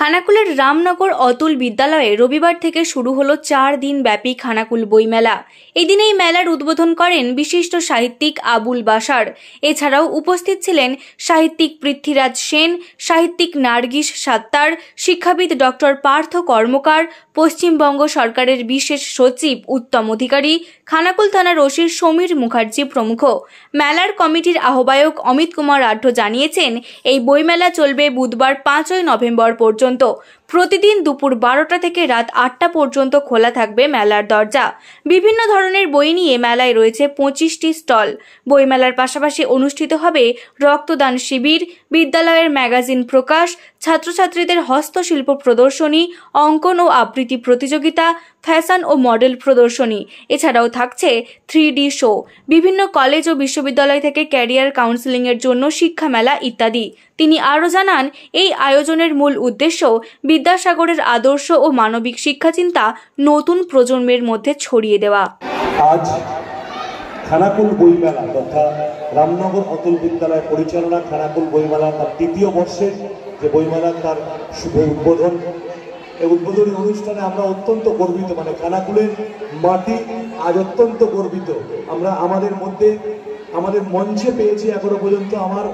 খানাকুলের রামনগর অতুল বিদ্যালয়ে রবিবার থেকে শুরু হলো 4 দিন ব্যাপী খানাকুল বইমেলা। এই দিন এই মেলার উদ্বোধন করেন বিশিষ্ট সাহিত্যিক আবুল বাশার। এছাড়াও উপস্থিত ছিলেন সাহিত্যিক পৃথ্বীরাজ সেন, সাহিত্যিক নার্গিস সাত্তার, শিক্ষাবিদ ডক্টর পার্থ কর্মকার, পশ্চিমবঙ্গ সরকারের বিশেষ সচিব উত্তম অধিকারী, খানাকুল থানার ওসি সমীর মুখার্জি প্রমুখ। মেলার কমিটির আহ্বায়ক অমিত কুমার আঢ্য জানিয়েছেন, এই বইমেলা চলবে বুধবার 5 নভেম্বর পর্যন্ত। প্রতিদিন দুপুর 12টা থেকে রাত 8টা পর্যন্ত খোলা থাকবে মেলার দরজা। বিভিন্ন ধরনের বই নিয়ে মেলায় রয়েছে 25টি স্টল। বইমেলার পাশাপাশি অনুষ্ঠিত হবে রক্তদান শিবির, বিদ্যালয়ের ম্যাগাজিন প্রকাশ, ছাত্রছাত্রীদের হস্তশিল্প প্রদর্শনী, অঙ্কন ও আবৃত্তি প্রতিযোগিতা, ফ্যাশন ও মডেল প্রদর্শনী। এছাড়াও থাকছে 3D শো, বিভিন্ন কলেজ ও বিশ্ববিদ্যালয় থেকে ক্যারিয়ার কাউন্সেলিংয়ের জন্য শিক্ষা মেলা ইত্যাদি। তিনি আরও জানান, এই আয়োজনের মূল উদ্দেশ্য বিদ্যাসাগরের আদর্শ ও মানবিক শিক্ষাচিন্তা নতুন প্রজন্মের মধ্যে ছড়িয়ে দেওয়া। আজ খানাকুল বইমেলা তথা রামনগর অতুল বিদ্যালয় পরিচালনা খানাকুল বইমেলা তার 3য় বর্ষের যে বইমেলা তার শুভ উদ্বোধন। এই উদ্বোধনী অনুষ্ঠানে আমরা অত্যন্ত গর্বিত, মানে খানাকুলের মাটি আজ অত্যন্ত গর্বিত। আমরা আমাদের মধ্যে আমাদের মঞ্চে পেয়েছি এখনো পর্যন্ত আমার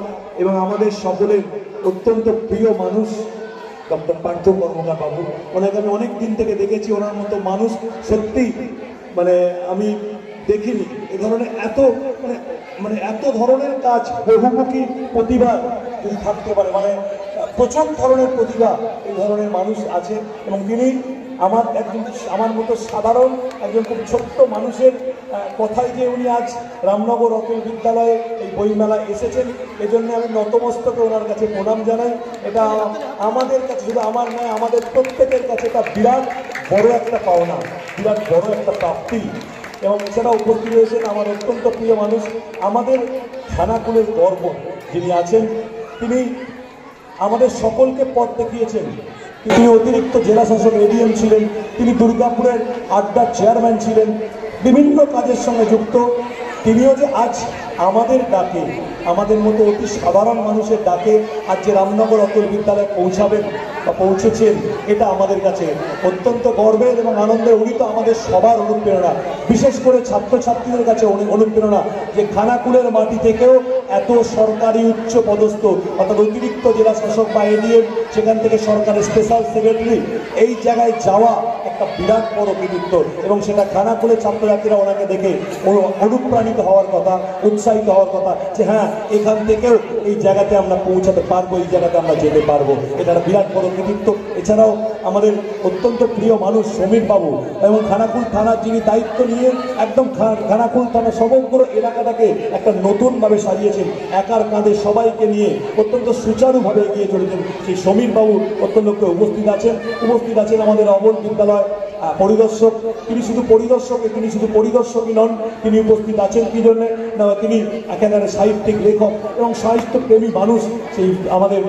এবং আমাদের সকলের অত্যন্ত প্রিয় মানুষ ডক্টর পার্থ কর্মকার বাবু। ওনাকে আমি অনেক দিন থেকে দেখেছি, ওনার মতো মানুষ সত্যি মানে আমি দেখিনি। এ ধরনের এত ধরনের কাজ, বহুমুখী প্রতিভা যদি থাকতে পারে, মানে প্রচুর ধরনের প্রতিভা এই ধরনের মানুষ আছে। এবং তিনি আমার মতো সাধারণ একজন খুব ছোট্ট মানুষের কথাই যে উনি আজ রামনগর অতুল বিদ্যালয়ে এই বইমেলায় এসেছেন, এজন্য আমি নতমস্তকে ওনার কাছে প্রণাম জানাই। এটা আমাদের কাছে, শুধু আমার নয়, আমাদের প্রত্যেকের কাছে এটা বিরাট বড় একটা পাওনা, বিরাট বড় একটা প্রাপ্তি। এবং এছাড়া উপস্থিত রয়েছেন আমার অত্যন্ত প্রিয় মানুষ, আমাদের খানাকুলের গর্ব যিনি আছেন, তিনি আমাদের সকলকে পথ দেখিয়েছেন। তিনি অতিরিক্ত জেলা শাসক এডিএম ছিলেন, তিনি দুর্গাপুরের আড্ডার চেয়ারম্যান ছিলেন, বিভিন্ন কাজের সঙ্গে যুক্ত। তিনিও যে আজ আমাদের ডাকে, আমাদের মতো অতি সাধারণ মানুষের ডাকে আজ যে রামনগর অতুল বিদ্যালয়ে পৌঁছাবেন বা পৌঁছেছেন, এটা আমাদের কাছে অত্যন্ত গর্বের এবং আনন্দের। উনি তো আমাদের সবার অনুপ্রেরণা, বিশেষ করে ছাত্রছাত্রীদের কাছে অনুপ্রেরণা, যে খানাকুলের মাটি থেকেও এত সরকারি উচ্চ পদস্থ অর্থাৎ অতিরিক্ত জেলা শাসক বা এডিএম, সেখান থেকে সরকারের স্পেশাল সেক্রেটারি, এই জায়গায় যাওয়া একটা বিরাট বড় কৃতিত্ব। এবং সেটা খানাকুলের ছাত্রছাত্রীরা ওনাকে দেখে অনুপ্রাণিত হওয়ার কথা, উৎসাহিত হওয়ার কথা, যে হ্যাঁ এখান থেকেও এই জায়গাতে আমরা পৌঁছাতে পারবো, এই জায়গাতে আমরা যেতে পারবো। এটা বিরাট বড় কৃতিত্ব। এছাড়াও আমাদের অত্যন্ত প্রিয় মানুষ সমীর বাবু, এবং খানাকুল থানার যিনি দায়িত্ব নিয়ে একদম খানাকুল থানা সমগ্র এলাকাটাকে একটা নতুনভাবে সাজিয়েছেন, একার কাঁধে সবাইকে নিয়ে অত্যন্ত সুচারুভাবে এগিয়ে চলেছেন, সেই সমীর বাবু অত্যন্ত উপস্থিত আছেন আমাদের অমল বিদ্যালয় পরিদর্শক। তিনি শুধু পরিদর্শকই নন, তিনি উপস্থিত আছেন কি জন্য, তিনি একেবারে সাহিত্যিক লেখক এবং সাহিত্যপ্রেমী মানুষ। সেই আমাদের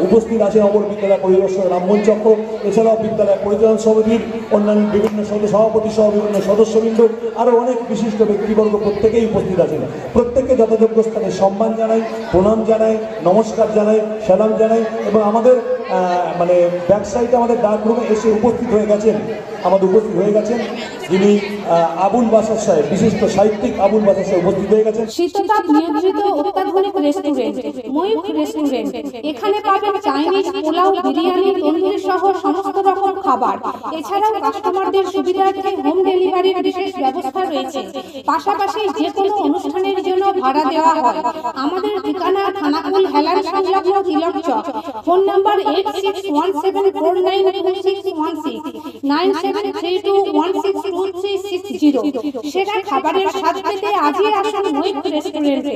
উপস্থিত আছেন অমর বিদ্যালয় পরিদর্শক রামমোহন চক্র। এছাড়াও বিদ্যালয় পরিচালন সমিতির অন্যান্য বিভিন্ন সভাপতি সহ বিভিন্ন সদস্যবৃন্দ, আরও অনেক বিশিষ্ট ব্যক্তিবর্গ প্রত্যেকেই উপস্থিত আছেন। প্রত্যেককে যথাযোগ্য স্থানে সম্মান জানাই, প্রণাম জানাই, নমস্কার জানাই, সালাম জানাই। এবং আমাদের মানে ব্যাকসাইডে আমাদের ডার্ক রুমে এসে উপস্থিত হয়ে গেছেন যিনি আবুল বাশার সাহেব, বিশিষ্ট সাহিত্যিক আবুল বাশার সাহেব উপস্থিত হয়ে গেছেন। শীততাপ নিয়ন্ত্রিত অত্যাধুনিক রেস্টুরেন্ট ময়ূখ রেস্টুরেন্ট। এখানে পাবেন চাইনিজ, পোলাও, বিরিয়ানি, তন্দুরি সহ সমস্ত রকম খাবার। এছাড়াও কাস্টমারদের সুবিধার্থে হোম ডেলিভারির বিশেষ ব্যবস্থা রয়েছে। পাশাপাশি যে কোনো অনুষ্ঠানের জন্য ভাড়া দেওয়া হয়। আমাদের ঠিকানা খানাকুল হেলান সংলগ্ন তিলক চক। Phone number 8617492616 9732162360। সেরা খাবারের স্বাদ পেতে আজই আসুন ময়ূখ রেস্টুরেন্টে।